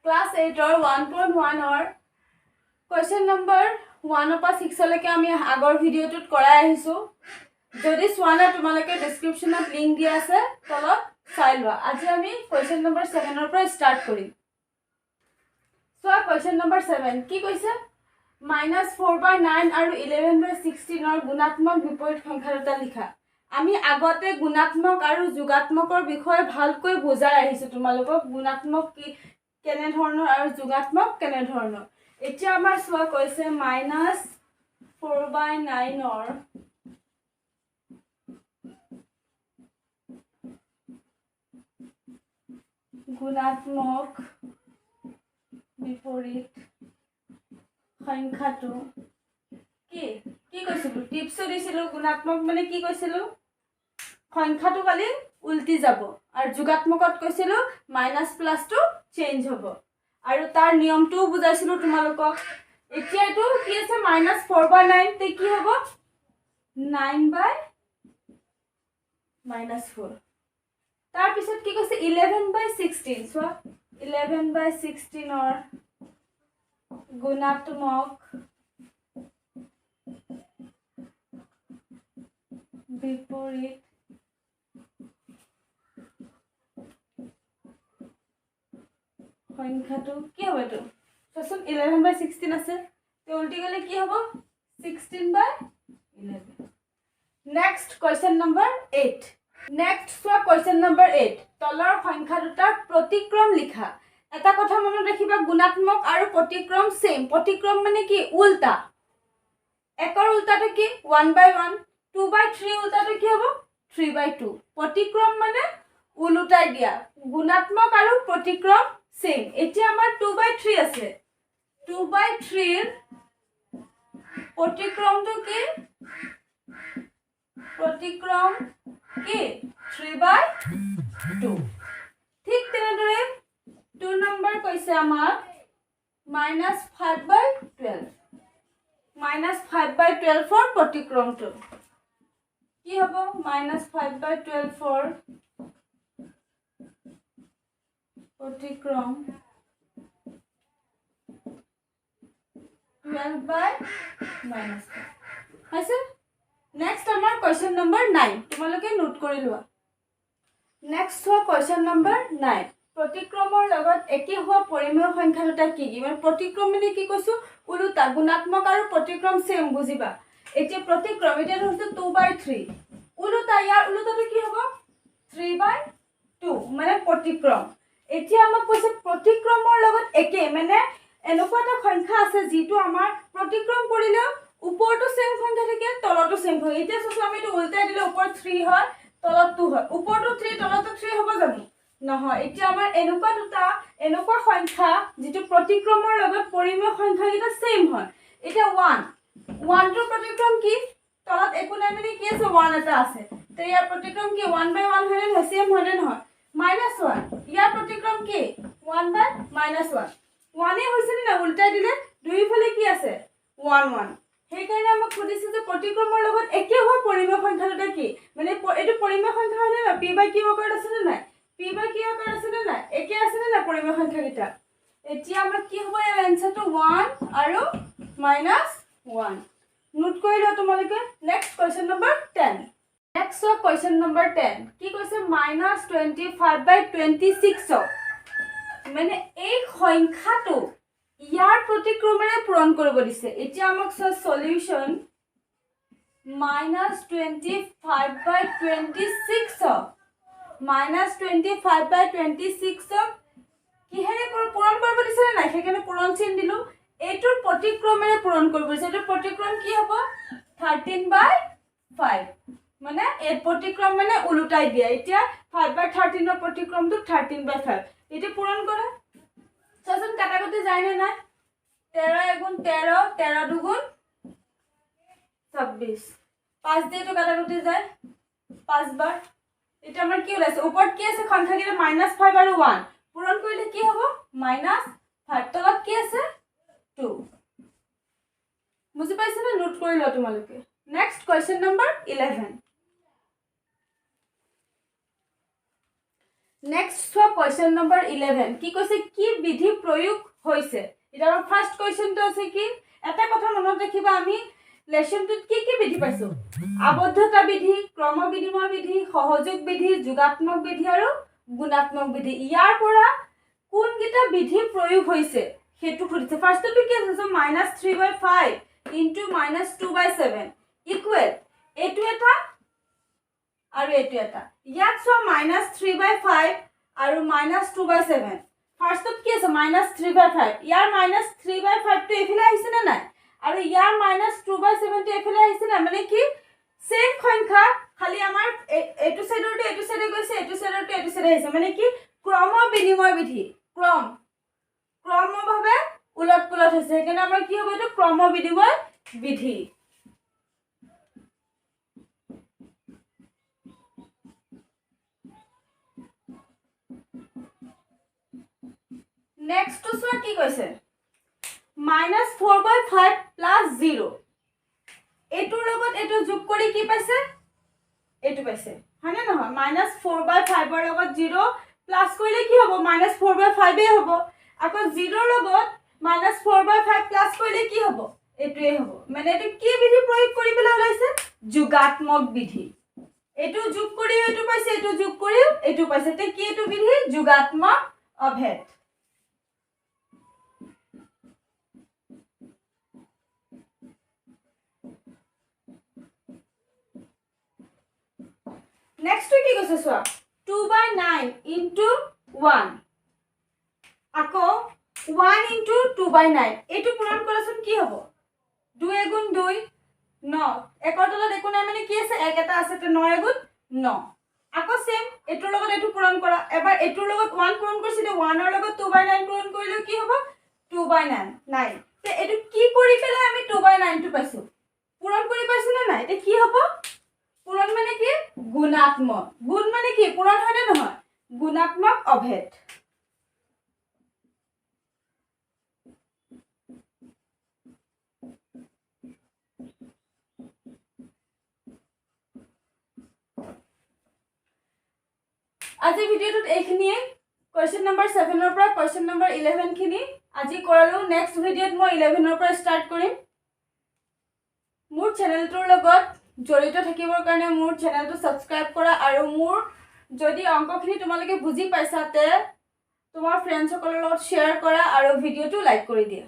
Class 8 or 1.1 or question number 1 পৰা 6 লৈকে আমি আগৰ ভিডিওটোত কৰাই আহিছো যদি সোৱানা তোমালোকে ডেসক্ৰিপচনত লিংক দিয়া আছে তলত চাই লোৱা আজি আমি question number 7 ৰ পৰা স্টাৰ্ট কৰিম সো question number 7 কি কৈছে -4/9 আৰু 11/16 ৰ গুণাত্মক বিপৰীত সংখ্যা দুটা লিখা আমি আগতে গুণাত্মক আৰু যোগাত্মকৰ বিষয়ে ভালকৈ বুজাই আহিছো তোমালোকক গুণাত্মক কি কেনে ধৰণৰ আৰু যোগাত্মক কেনে ধৰণৰ এতিয়া আমাৰ সোৱা কৈছে -4/9 ৰ গুণাত্মক বিপৰীত সংখ্যাটো কি কি কৈছিলো টিপস দিছিলো গুণাত্মক মানে কি কৈছিলো সংখ্যাটো কালি উল্টি যাব আৰু যোগাত্মকত কৈছিলো মাইনাস প্লাসটো চেঞ্জ হ'ব আৰু তাৰ নিয়মটো বুজাইছিলো তোমালোকক এতিয়া এটো কি আছে -4/9 তে কি হ'ব 9/-4 তাৰ পিছত কি কৈছে 11/16 সো 11/16 ৰ গুণাত্মক বিপৰীত সংখ্যাটো কি হবে তো সসুন 11/16 আছে তে উল্টি গলে কি হ'ব 16/11 নেক্সট কোয়েশ্চন নম্বৰ 8 নেক্সট সোয়া কোয়েশ্চন নম্বৰ 8 তলৰ সংখ্যা দুটাৰ প্ৰতিক্ৰম লিখা এটা কথা মনত ৰাখিবা গুণাত্মক আৰু প্ৰতিক্ৰম সেম প্ৰতিক্ৰম মানে কি উল্টা একৰ উল্টাটো কি 1/1 2/3 উল্টাটো কি হ'ব 3/2 প্ৰতিক্ৰম মানে উল্টাই দিয়া গুণাত্মক আৰু প্ৰতিক্ৰম সেম এতিয়া আমাৰ 2/3 আছে 2/3 ৰ প্ৰতিক্ৰমটো কি প্ৰতিক্ৰম কি 3/2 ঠিক তেনেদৰে 2 নম্বৰ কৈছে আমাৰ -5/12 -5/12 ৰ প্ৰতিক্ৰমটো কি হ'ব -5/12 ৰ প্ৰতিক্ৰম 12/-5 আছে নেক্সট আমাৰ কোয়েশ্চন নম্বৰ 9 তোমালোকে নোট কৰি লোৱা নেক্সট হোৱা কোয়েশ্চন নম্বৰ 9 প্ৰতিক্ৰমৰ লগত একে হোৱা পৰিমেয় সংখ্যা দুটা কি কি মানে প্ৰতিক্ৰম মানে কি কৈছো উল্টা গুণাত্মক আৰু প্ৰতিক্ৰম সেম বুজিবা এতিয়া প্ৰতিক্ৰম এটা হৈছে 2/3 উল্টা ইয়াৰ উল্টাটো কি হ'ব 3/2 মানে প্ৰতিক্ৰম এতিয়া আমাক কৈছে প্ৰতিক্ৰমৰ লগত একে মানে এনেকুৱা এটা সংখ্যা আছে যেটো আমাৰ প্ৰতিক্ৰম কৰিলে ওপৰটো সেম সংখ্যা থাকে তলটো সেম হয় এতিয়া সসু আমি এটা উল্টাই দিলে ওপৰ 3 হয় তলত 2 হয় ওপৰটো 3 তলটো 3 হ'ব জানো নহয় এতিয়া আমাৰ এনেকুৱা সংখ্যা যেটো প্ৰতিক্ৰমৰ লগত পৰিমেয় সংখ্যা কিটা সেম হয় এটা 1 টো প্ৰতিক্ৰম কি তলত একো নাই মানে কি আছে 1 এটা আছে তে ইয়াৰ প্ৰতিক্ৰম কি 1/1 হয় নে সেম হয় নে নহয় -1 ইয়াৰ প্ৰতিক্ৰম কি 1/-1 1 এ হৈছে না উল্টাই দিলে দুইফালে কি আছে 1 সেই কাৰণে আমাক খুদিছে যে প্ৰতিক্ৰমৰ লগত একে হোৱা পৰিমেয় সংখ্যা দুটা কি মানে এটো পৰিমেয় সংখ্যা হয় না p/q আকাৰত আছে নে নাই p/q আকাৰত আছে নে নাই একে আছে নে নাই পৰিমেয় সংখ্যা কিটা এতিয়া আমাৰ কি হ'ব ইয়াৰ আনসাৰটো 1 আৰু -1 নোট কৰি লোৱা তোমালোকে next question number 10 next question number 10 কি কৈছে -25/26 মানে এই সংখ্যাটো ইয়াৰ প্ৰতিক্ৰমেৰে পূৰণ কৰিব দিছে এতিয়া আমাক সলিউশন -25/26 -25/26 কিহেৰে পূৰণ কৰিব দিছে নাই সেইকাৰণে পূৰণ চিন দিলো এইটোৰ প্ৰতিক্ৰমেৰে পূৰণ কৰিব দিছে এইটো প্ৰতিক্ৰম কি হ'ব 13/5 মানে এই প্ৰতিক্ৰম মানে উল্টাই দিয়া এতিয়া 5/13 ৰ প্ৰতিক্ৰমটো 13/5 এটো পূৰণ কৰা সজন কাটাকুটি যায় নে নাই 13 * 13 13 * 2 26 5 দিয়ে তো কাটাকুটি যায় 5 বাৰ এটা আমাৰ কি ওলাইছে ওপৰত কি আছে সংখ্যা কিটা -5 আৰু 1 পূৰণ কৰিলে কি হ'ব -5 তলত কি আছে 2 বুজি পাইছে না নোট কৰি লোৱা তোমালোকে নেক্সট কোয়েশ্চন নম্বৰ 11 নেক্সট চোৱা কুৱেশ্যন নম্বৰ 11 কি কৈছে কি বিধি প্ৰয়োগ হৈছে এটা ফাৰ্স্ট কুৱেশ্যনটো আছে কি এটা কথা মনত ৰাখিবা আমি লেসনটোত কি বিধি পাইছো আবদ্ধতা বিধি ক্ৰম বিনিময় বিধি সহযোগ বিধি যোগাত্মক বিধি আৰু গুণাত্মক বিধি ইয়াৰ পৰা কোন কিটা বিধি প্ৰয়োগ হৈছে হেতু খুদিছে ফাৰ্স্টটো কি আছে -3/5 * -2/7 ইকুৱেল এটো এটা আৰু এটো এটা ইয়াত সো -3/5 আৰু -2/7 ফাৰ্স্টত কি আছে -3/5 ইয়াৰ -3/5 টো এফালে আহিছে না নাই আৰু ইয়াৰ -2/7 টো এফালে আহিছে না মানে কি সেম সংখ্যা খালি আমাৰ এটো সাইডৰটো এটো সাইডে গৈছে এটো সাইডৰটো এটো সাইডে আহিছে মানে কি ক্ৰম বিনিময় বিধি ক্ৰমভাৱে উলট পুলট হৈছে সেইকাৰণে আমাৰ কি হ'ব এটো ক্ৰম বিনিময় বিধি নেক্সট টু সোৱা কি কৈছে -4/5 + 0 এটোৰ লগত এটো যোগ কৰি কি পাইছে এটো পাইছে হয়নে নহয় -4/5 ৰ লগত 0 প্লাস কৰিলে কি হ'ব -4/5 এ হ'ব আকৌ 0 ৰ লগত -4/5 প্লাস কৰিলে কি হ'ব এটোৱে হ'ব মানে এটো কি বিধি প্ৰয়োগ কৰি পেলাই ওলাইছে যোগাত্মক বিধি এটো যোগ কৰি এটো পাইছে এটো যোগ কৰি এটো পাইছে তে কি এটো বিধি যোগাত্মক অভেদ নেক্সট কি কৈছে সোৱা 2/9 * 1 আকৌ 1 * 2/9 এটো পূৰণ কৰাচোন কি হ'ব 2 * 2 9 একৰ তলত একো নাই মানে কি আছে এক এটা আছে তে 9 * 9 আকৌ সেম এটোৰ লগত এটো পূৰণ কৰা এবাৰ এটোৰ লগত 1 পূৰণ কৰিছিল 1 ৰ লগত 2/9 পূৰণ কৰিলে কি হ'ব 2/9 তে এটো কি কৰি পেলাই আমি 2/9 টো পাইছো পূৰণ কৰি পাইছো না নাই তে কি হ'ব পূৰণ মানে কি গুণাত্মক গুণ মানে কি পূৰণ হয় না নহয় গুণাত্মক অভেদ আজি ভিডিওটোত এইখিনিয়ে কোৱেশ্চন নম্বৰ 7 ৰ পৰা কোৱেশ্চন নম্বৰ 11 খিনি আজি কৰালো নেক্সট ভিডিওত মই 11 ৰ পৰা ষ্টাৰ্ট কৰিম মোৰ চেনেলটোৰ লগত জড়িত থাকিবৰ কাৰণে মোৰ চেনেলটো সাবস্ক্ৰাইব কৰা আৰু মোৰ যদি অংকখিনি তোমালোকে বুজি পাইছা তে তোমাৰ ফ্ৰেণ্ডসকলৰ লগত শ্বেয়াৰ কৰা আৰু ভিডিওটো লাইক কৰি দিয়া